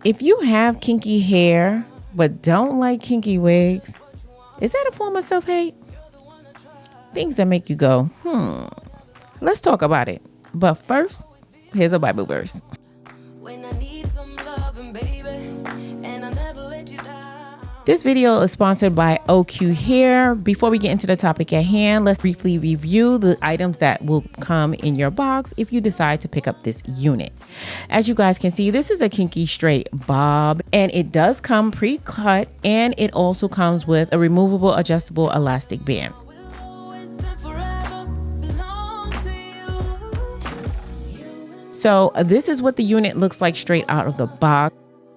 If you have kinky hair but don't like kinky wigs, is that a form of self-hate? Things that make you go, Let's talk about it. But first, here's a Bible verse. When I need some loving, baby, and I never let you down. This video is sponsored by OQHAIR. Before we get into the topic at hand, let's briefly review the items that will come in your box if you decide to pick up this unit. As you guys can see, this is a kinky straight bob, and it does come pre-cut, and it also comes with a removable adjustable elastic band. So this is what the unit looks like straight out of the box.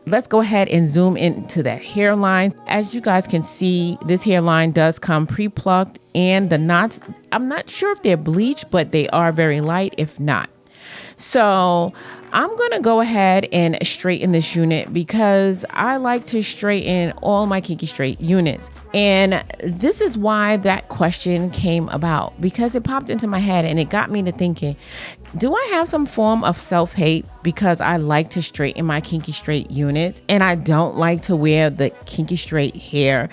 Let's go ahead and zoom into the hairlines. As you guys can see, this hairline does come pre-plucked, and the knots, I'm not sure if they're bleached, but they are very light if not. So I'm going to go ahead and straighten this unit because I like to straighten all my kinky straight units. And this is why that question came about, because it popped into my head and it got me to thinking, do I have some form of self-hate because I like to straighten my kinky straight units and I don't like to wear the kinky straight hair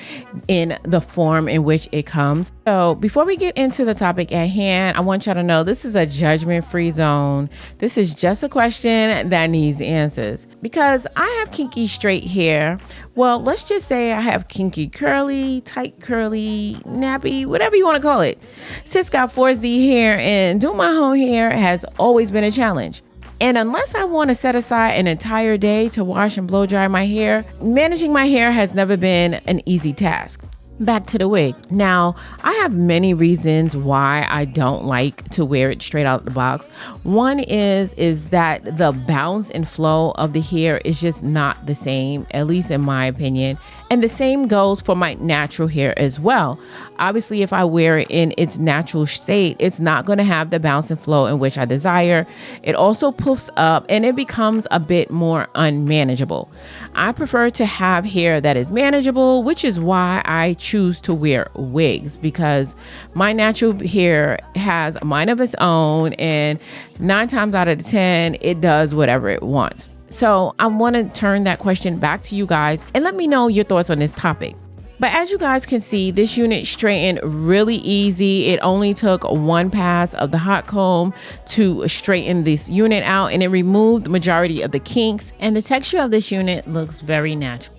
in the form in which it comes? So before we get into the topic at hand, I want y'all to know this is a judgment-free zone. This is just a question that needs answers. Because I have kinky straight hair, well, let's just say I have kinky curly, tight curly, nappy, whatever you want to call it. Sis got 4Z hair, and doing my whole hair has always been a challenge. And unless I want to set aside an entire day to wash and blow dry my hair, managing my hair has never been an easy task. Back to the wig. Now, I have many reasons why I don't like to wear it straight out of the box. One is that the bounce and flow of the hair is just not the same, at least in my opinion. And the same goes for my natural hair as well. Obviously, if I wear it in its natural state, it's not going to have the bounce and flow in which I desire. It also poofs up and it becomes a bit more unmanageable. I prefer to have hair that is manageable, which is why I choose to wear wigs, because my natural hair has a mind of its own, and 9 times out of 10, it does whatever it wants. So I want to turn that question back to you guys and let me know your thoughts on this topic. But as you guys can see, this unit straightened really easy. It only took one pass of the hot comb to straighten this unit out, and it removed the majority of the kinks, and the texture of this unit looks very natural.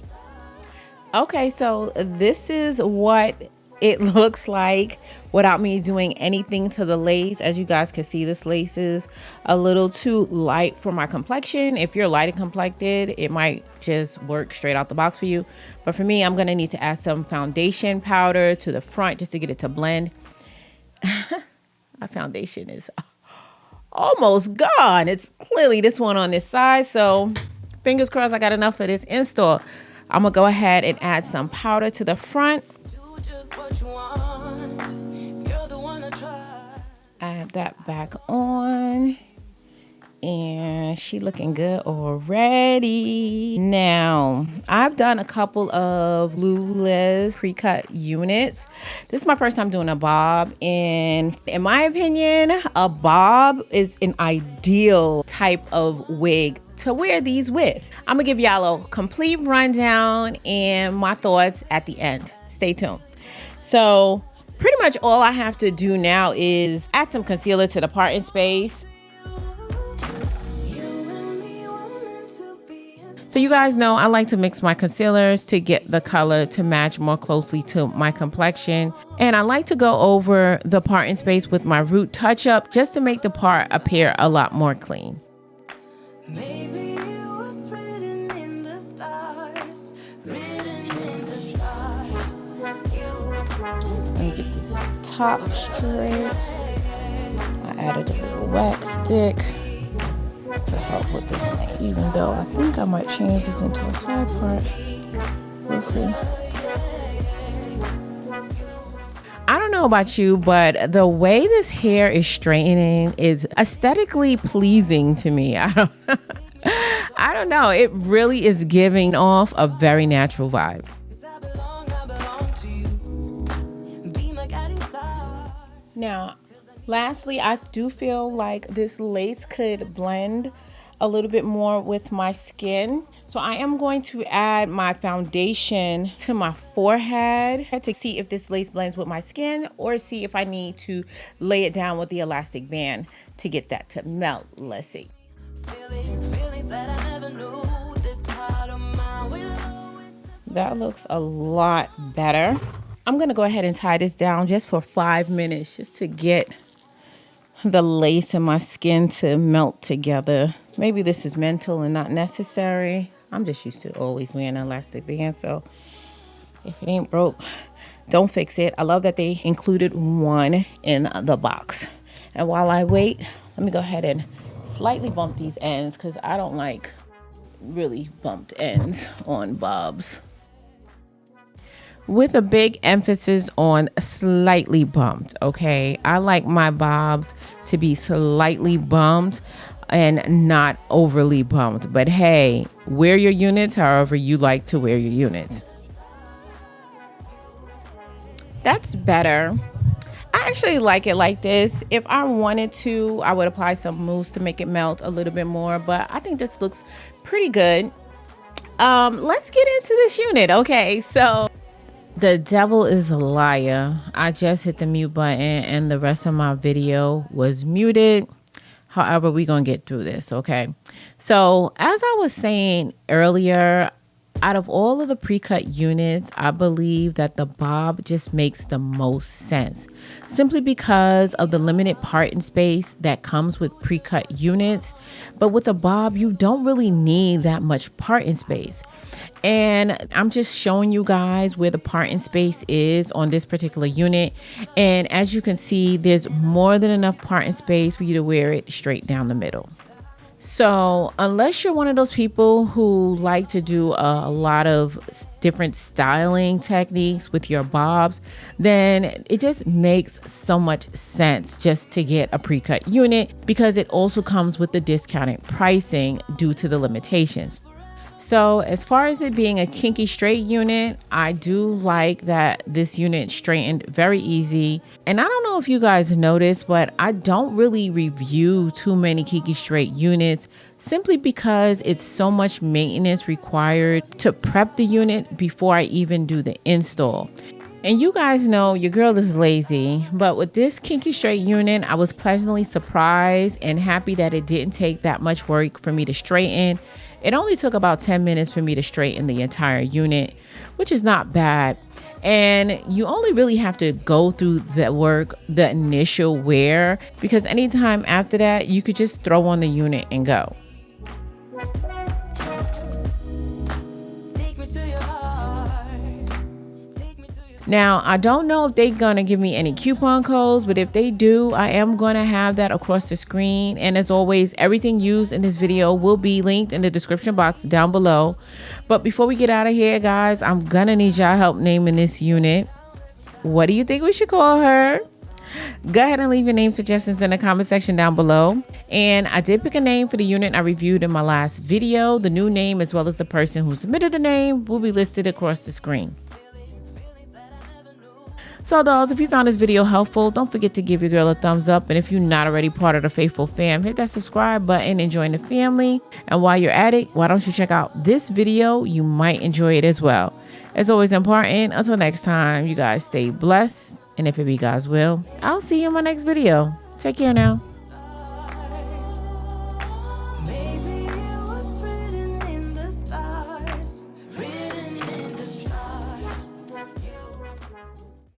Okay, so this is what it looks like without me doing anything to the lace. As you guys can see, this lace is a little too light for my complexion. If you're light and complected, it might just work straight out the box for you. But for me, I'm gonna need to add some foundation powder to the front just to get it to blend. My foundation is almost gone. It's clearly this one on this side. So fingers crossed I got enough for this install. I'm gonna go ahead and add some powder to the front. Add that back on, and she looking good already. Now, I've done a couple of glueless pre-cut units. This is my first time doing a bob, and in my opinion, a bob is an ideal type of wig to wear these with. I'm gonna give y'all a complete rundown and my thoughts at the end. Stay tuned. So pretty much all I have to do now is add some concealer to the parting space. So you guys know I like to mix my concealers to get the color to match more closely to my complexion. And I like to go over the parting space with my root touch up just to make the part appear a lot more clean. Maybe it was written in the stars, written in the stars. Let me get this top straight. I added a little wax stick to help with this thing, even though I think I might change this into a side part. We'll see. I don't know about you, but the way this hair is straightening is aesthetically pleasing to me. I don't know. It really is giving off a very natural vibe. Now, lastly, I do feel like this lace could blend a little bit more with my skin. So I am going to add my foundation to my forehead to see if this lace blends with my skin, or see if I need to lay it down with the elastic band to get that to melt. Let's see. That looks a lot better. I'm gonna go ahead and tie this down just for 5 minutes, just to get the lace and my skin to melt together. Maybe this is mental and not necessary. I'm just used to always wearing an elastic band, so if it ain't broke, don't fix it. I love that they included one in the box. And while I wait, let me go ahead and slightly bump these ends, because I don't like really bumped ends on bobs. With a big emphasis on slightly bumped, okay? I like my bobs to be slightly bumped and not overly bumped. But hey, wear your units however you like to wear your units. That's better. I actually like it like this. If I wanted to, I would apply some mousse to make it melt a little bit more, but I think this looks pretty good. Let's get into this unit. Okay, so the devil is a liar. I just hit the mute button and the rest of my video was muted. However, we're gonna get through this, okay? So as I was saying earlier, out of all of the pre-cut units, I believe that the bob just makes the most sense, simply because of the limited parting space that comes with pre-cut units. But with a bob, you don't really need that much parting space. And I'm just showing you guys where the parting space is on this particular unit. And as you can see, there's more than enough parting space for you to wear it straight down the middle. So unless you're one of those people who like to do a lot of different styling techniques with your bobs, then it just makes so much sense just to get a pre-cut unit, because it also comes with the discounted pricing due to the limitations. So as far as it being a kinky straight unit, I do like that this unit straightened very easy. And I don't know if you guys noticed, but I don't really review too many kinky straight units, simply because it's so much maintenance required to prep the unit before I even do the install. And you guys know your girl is lazy, but with this kinky straight unit, I was pleasantly surprised and happy that it didn't take that much work for me to straighten. It only took about 10 minutes for me to straighten the entire unit, which is not bad. And you only really have to go through the work, the initial wear, because anytime after that, you could just throw on the unit and go. Now, I don't know if they're going to give me any coupon codes, but if they do, I am going to have that across the screen. And as always, everything used in this video will be linked in the description box down below. But before we get out of here, guys, I'm going to need y'all help naming this unit. What do you think we should call her? Go ahead and leave your name suggestions in the comment section down below. And I did pick a name for the unit I reviewed in my last video. The new name, as well as the person who submitted the name, will be listed across the screen. So dolls, if you found this video helpful, don't forget to give your girl a thumbs up. And if you're not already part of the faithful fam, hit that subscribe button and join the family. And while you're at it, why don't you check out this video? You might enjoy it as well. As always important, until next time, you guys stay blessed. And if it be God's will, I'll see you in my next video. Take care now.